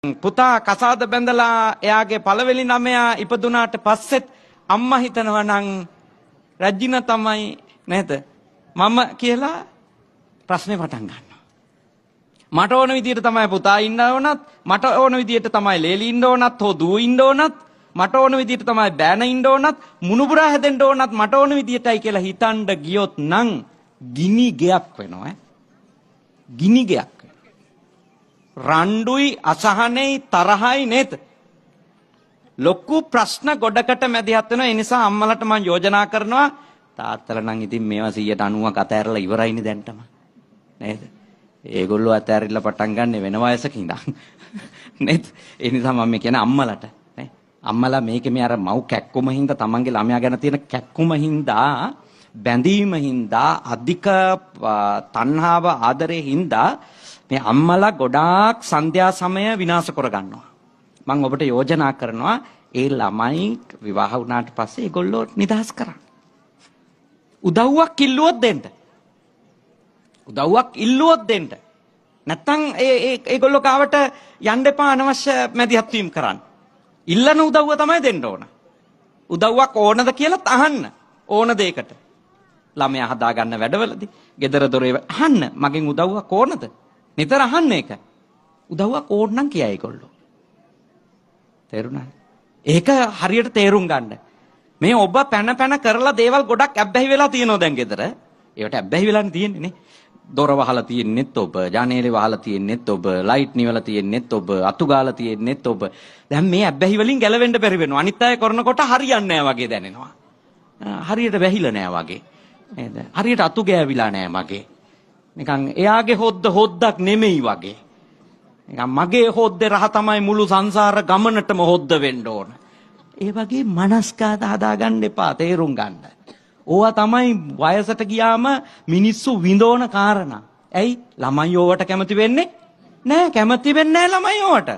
පුතා කසාද බැඳලා එයාගේ පළවෙනි ළමයා ඉපදුනාට පස්සෙත් අම්මා හිතනවා නම් රජින තමයි නේද මම කියලා ප්‍රශ්නේ පටන් ගන්නවා. මට ඕන විදියට තමයි පුතා ඉන්න ඕනත්, මට ඕන විදියට තමයි ලේලි ඉන්න ඕනත්, හෝ දූ ඉන්න ඕනත්, මට ඕන විදියට තමයි බෑන ඉන්න ඕනත්, මුණුබුරා හැදෙන්න ඕනත් මට ඕන විදියටයි කියලා හිතන්න ගියොත් නම් ගිනි ගයක් වෙනවා. ගිනි ගයක්. රණ්ඩුයි අසහනෙයි තරහයි නේද? ලොකු ප්‍රශ්න ගොඩකට මැදිහත් වෙනවා. ඒ නිසා අම්මලට මම යෝජනා කරනවා තාත්තලා නම් ඉතින් මේවා 90ක් අතෑරලා ඉවරයිනේ දැන්ටම නේද? ඒගොල්ලෝ අතෑරිලා පටන් ගන්න වෙන වයසක ඉඳන් නේද? ඒ නිසා මම කියන්නේ අම්මලට නේ. අම්මලා මේකේ මේ අර මව් කැක්කුම හින්දා තමන්ගේ ළමයා ගැන තියෙන කැක්කුම හින්දා බැඳීම හින්දා අධික තණ්හාව ආදරේ හින්දා මේ අම්මලා ගොඩාක් සන්ධ්‍යා සමය විනාශ කරගන්නවා. මම ඔබට යෝජනා කරනවා ඒ ළමයි විවාහ වුණාට පස්සේ ඒගොල්ලෝ නිදහස් කරන්න. උදව්වක් ඉල්ලුවොත් දෙන්න. උදව්වක් ඉල්ලුවොත් දෙන්න. නැත්තම් ඒගොල්ලෝ කාවට යන්න එපා අනවශ්‍ය මැදිහත් වීම කරන්න. ඉල්ලන උදව්ව තමයි දෙන්න ඕන. උදව්වක් ඕනද කියලාත් අහන්න. ඕන දෙයකට. ළමයා හදාගන්න වැඩවලදී, ගෙදර දොරේ අහන්න මගෙන් උදව්වක් ඕනද? නිතර අහන්න ඒක. උදව්වක් ඕන නම් කියයි ඒගොල්ලෝ. තේරුණාද? ඒක හරියට තේරුම් ගන්න. මේ ඔබ පැන කරලා දේවල් ගොඩක් ඇබ්බැහි වෙලා තියෙනවා දැන් ගෙදර. ඒවට ඇබ්බැහි වෙලානේ තියෙන්නේ නේ. දොර වහලා තියෙන්නෙත් ඔබ, ජනේලෙ වහලා තියෙන්නෙත් ඔබ, ලයිට් නිවලා තියෙන්නෙත් ඔබ, අතු ගාලා තියෙන්නෙත් ඔබ. දැන් මේ ඇබ්බැහි වලින් ගැලවෙන්න බැරි වෙනවා. අනිත් අය කරනකොට හරියන්නේ නැහැ වගේ දැනෙනවා. හරියට වැහිලා නැහැ වගේ. නේද? හරියට අතු ගෑවිලා නැහැ මගේ. නිකන් එයාගේ හොද්දක් නෙමෙයි වගේ. නිකන් මගේ හොද්දේ රහ තමයි මුළු සංසාර ගමනටම හොද්ද වෙන්න ඕන. ඒ වගේ මනස්කාත හදාගන්න එපා. තේරුම් ගන්න. ඕවා තමයි වයසට ගියාම මිනිස්සු විඳෝන කාරණා. ඇයි? ළමයි ඕවට කැමති වෙන්නේ නෑ. කැමති වෙන්නේ නෑ ළමයි ඕවට.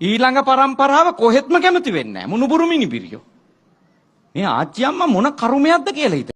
ඊළඟ පරම්පරාව කොහෙත්ම කැමති වෙන්නේ නෑ. මුණුබුරු මිනිබිරියෝ. මේ ආච්චි අම්මා මොන කරුමයක්ද කියලා හිත